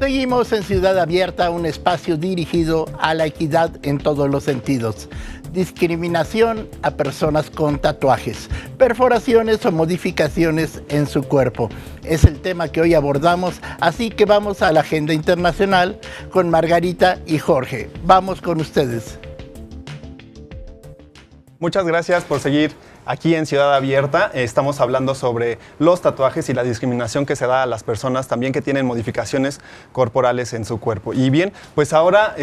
Seguimos en Ciudad Abierta, un espacio dirigido a la equidad en todos los sentidos. Discriminación a personas con tatuajes, perforaciones o modificaciones en su cuerpo. Es el tema que hoy abordamos, así que vamos a la agenda internacional con Margarita y Jorge. Vamos con ustedes. Muchas gracias por seguir aquí en Ciudad Abierta. Estamos hablando sobre los tatuajes y la discriminación que se da a las personas también que tienen modificaciones corporales en su cuerpo. Y bien, pues ahora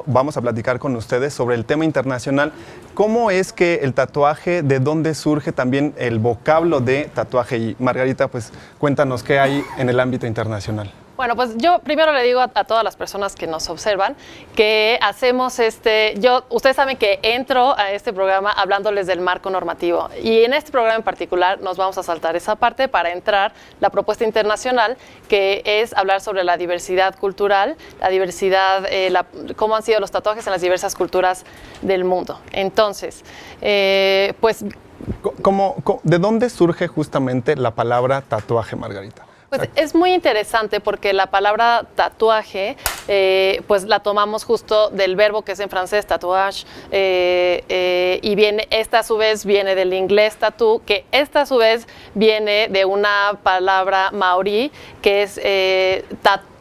vamos a platicar con ustedes sobre el tema internacional. ¿Cómo es que el tatuaje, de dónde surge también el vocablo de tatuaje? Y Margarita, pues cuéntanos qué hay en el ámbito internacional. Bueno, pues yo primero le digo a todas las personas que nos observan que hacemos ustedes saben que entro a este programa hablándoles del marco normativo y en este programa en particular nos vamos a saltar esa parte para entrar la propuesta internacional, que es hablar sobre la diversidad cultural, la diversidad, cómo han sido los tatuajes en las diversas culturas del mundo. Entonces, pues... ¿De dónde surge justamente la palabra tatuaje, Margarita? Pues es muy interesante porque la palabra tatuaje, pues la tomamos justo del verbo que es en francés, tatouage, y esta a su vez viene del inglés tattoo, que esta a su vez viene de una palabra maorí que es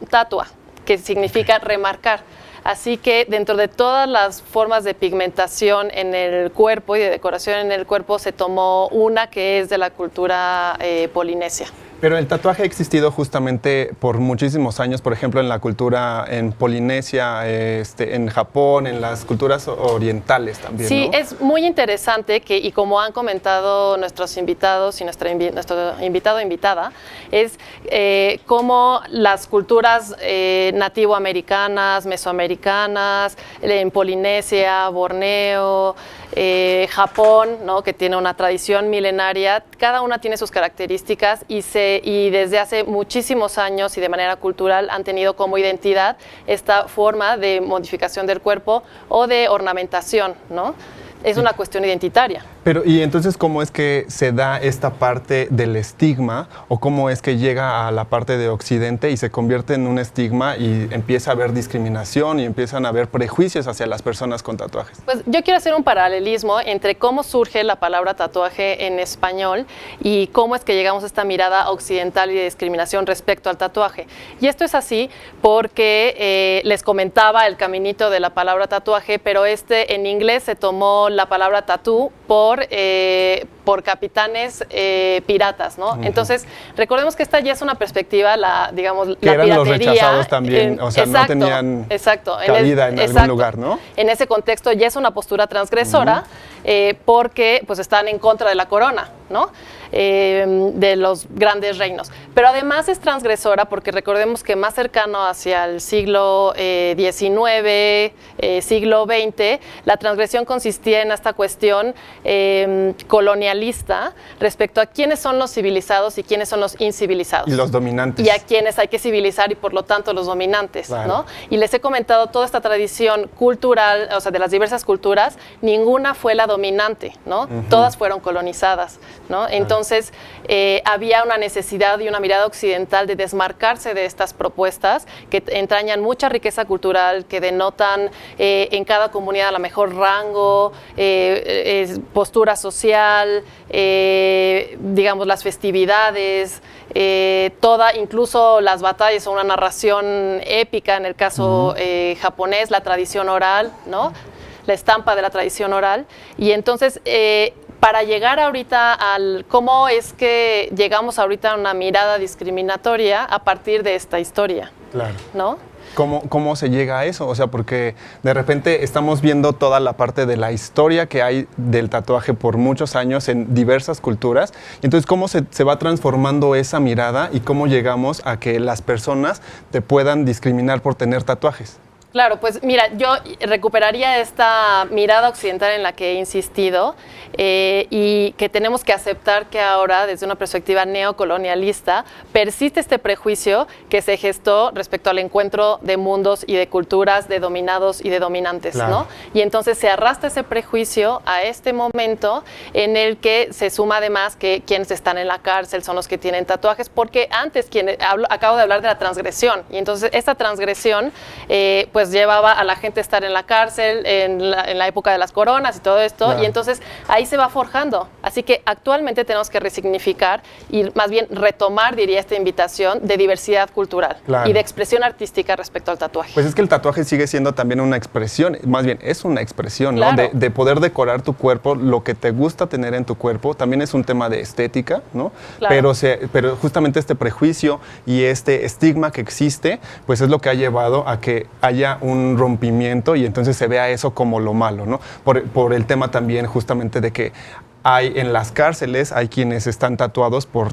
tatua, que significa remarcar. Así que dentro de todas las formas de pigmentación en el cuerpo y de decoración en el cuerpo se tomó una que es de la cultura polinesia. Pero el tatuaje ha existido justamente por muchísimos años, por ejemplo, en la cultura en Polinesia, en Japón, en las culturas orientales también, sí, ¿no? Es muy interesante y como han comentado nuestros invitados y nuestro invitado o invitada, es cómo las culturas nativoamericanas, mesoamericanas, en Polinesia, Borneo, Japón, ¿no?, que tiene una tradición milenaria, cada una tiene sus características y desde hace muchísimos años y de manera cultural han tenido como identidad esta forma de modificación del cuerpo o de ornamentación, ¿no? Es una cuestión identitaria. Pero, ¿y entonces cómo es que se da esta parte del estigma o cómo es que llega a la parte de Occidente y se convierte en un estigma y empieza a haber discriminación y empiezan a haber prejuicios hacia las personas con tatuajes? Pues yo quiero hacer un paralelismo entre cómo surge la palabra tatuaje en español y cómo es que llegamos a esta mirada occidental y de discriminación respecto al tatuaje. Y esto es así porque les comentaba el caminito de la palabra tatuaje, pero en inglés se tomó la palabra tattoo por capitanes piratas, ¿no? Uh-huh. Entonces, recordemos que esta ya es una perspectiva, digamos, la piratería. Eran los rechazados también, o sea, no tenían cabida en algún lugar, ¿no? En ese contexto ya es una postura transgresora, uh-huh, porque pues están en contra de la corona, ¿no? De los grandes reinos. Pero además es transgresora porque recordemos que más cercano hacia el siglo XIX, siglo XX, la transgresión consistía en esta cuestión colonialista respecto a quiénes son los civilizados y quiénes son los incivilizados. Y los dominantes. Y a quienes hay que civilizar y por lo tanto los dominantes, claro, ¿no? Y les he comentado toda esta tradición cultural, o sea, de las diversas culturas, ninguna fue la dominante, ¿no? Uh-huh. Todas fueron colonizadas, ¿no? Entonces, había una necesidad y una mirada occidental de desmarcarse de estas propuestas que entrañan mucha riqueza cultural, que denotan en cada comunidad a lo mejor rango, postura social, digamos, las festividades, incluso las batallas o una narración épica en el caso uh-huh, japonés, la tradición oral, ¿no? La estampa de la tradición oral. Y entonces, para llegar ahorita cómo es que llegamos ahorita a una mirada discriminatoria a partir de esta historia, claro, ¿no? ¿Cómo se llega a eso? O sea, porque de repente estamos viendo toda la parte de la historia que hay del tatuaje por muchos años en diversas culturas. Entonces, ¿cómo se va transformando esa mirada y cómo llegamos a que las personas te puedan discriminar por tener tatuajes? Claro, pues mira, yo recuperaría esta mirada occidental en la que he insistido y que tenemos que aceptar que ahora, desde una perspectiva neocolonialista, persiste este prejuicio que se gestó respecto al encuentro de mundos y de culturas, de dominados y de dominantes, claro, ¿no? Y entonces se arrastra ese prejuicio a este momento en el que se suma además que quienes están en la cárcel son los que tienen tatuajes, porque antes acabo de hablar de la transgresión, y entonces esta transgresión pues llevaba a la gente a estar en la cárcel en la época de las coronas y todo esto, claro, y entonces ahí se va forjando. Así que actualmente tenemos que resignificar y más bien retomar, diría, esta invitación de diversidad cultural, claro, y de expresión artística respecto al tatuaje. Pues es que el tatuaje sigue siendo también una expresión, más bien es una expresión, ¿no? Claro. De poder decorar tu cuerpo, lo que te gusta tener en tu cuerpo, también es un tema de estética, ¿no? Claro. Pero justamente este prejuicio y este estigma que existe, pues es lo que ha llevado a que haya un rompimiento y entonces se vea eso como lo malo, ¿no? Por el tema también justamente de que hay en las cárceles, hay quienes están tatuados por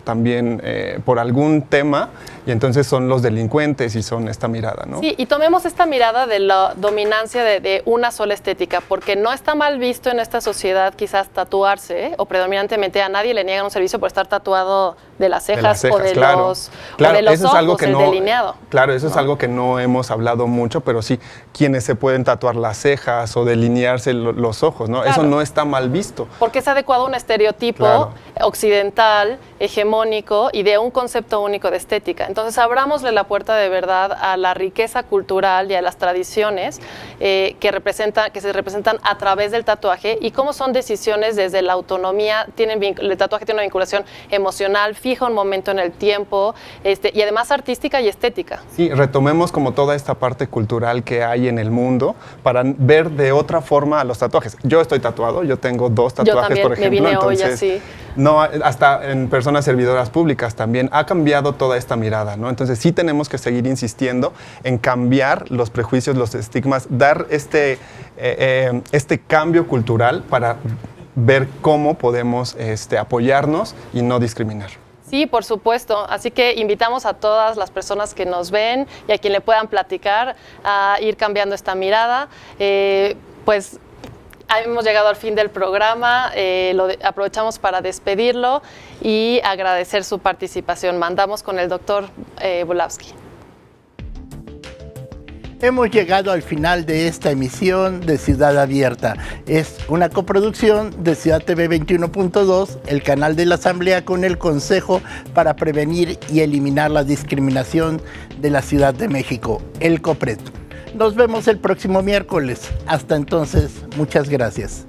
algún tema y entonces son los delincuentes y son esta mirada, ¿no? Sí, y tomemos esta mirada de la dominancia de una sola estética, porque no está mal visto en esta sociedad quizás tatuarse, o predominantemente a nadie le niegan un servicio por estar tatuado de las cejas, o de claro, los, claro, o de los eso ojos, es algo que el delineado. Claro, eso es algo que no hemos hablado mucho, pero sí, quienes se pueden tatuar las cejas o delinearse los ojos, ¿no? Claro. Eso no está mal visto. Porque es adecuado a un estereotipo, claro, occidental, hegemónico y de un concepto único de estética. Entonces, abrámosle la puerta de verdad a la riqueza cultural y a las tradiciones que se representan a través del tatuaje y cómo son decisiones desde la autonomía. El tatuaje tiene una vinculación emocional, fija un momento en el tiempo y además artística y estética. Sí, retomemos como toda esta parte cultural que hay en el mundo para ver de otra forma a los tatuajes. Yo estoy tatuado, yo tengo 2 tatuajes, yo también, por ejemplo. Me vine entonces, hoy así. No, hasta en personas servidoras públicas también ha cambiado toda esta mirada, ¿no? Entonces sí tenemos que seguir insistiendo en cambiar los prejuicios, los estigmas, dar este cambio cultural para ver cómo podemos apoyarnos y no discriminar. Sí, por supuesto. Así que invitamos a todas las personas que nos ven y a quien le puedan platicar a ir cambiando esta mirada. Pues hemos llegado al fin del programa, aprovechamos para despedirlo y agradecer su participación. Mandamos con el doctor Bulavsky. Hemos llegado al final de esta emisión de Ciudad Abierta. Es una coproducción de Ciudad TV 21.2, el canal de la Asamblea con el Consejo para Prevenir y Eliminar la Discriminación de la Ciudad de México, el COPRED. Nos vemos el próximo miércoles. Hasta entonces, muchas gracias.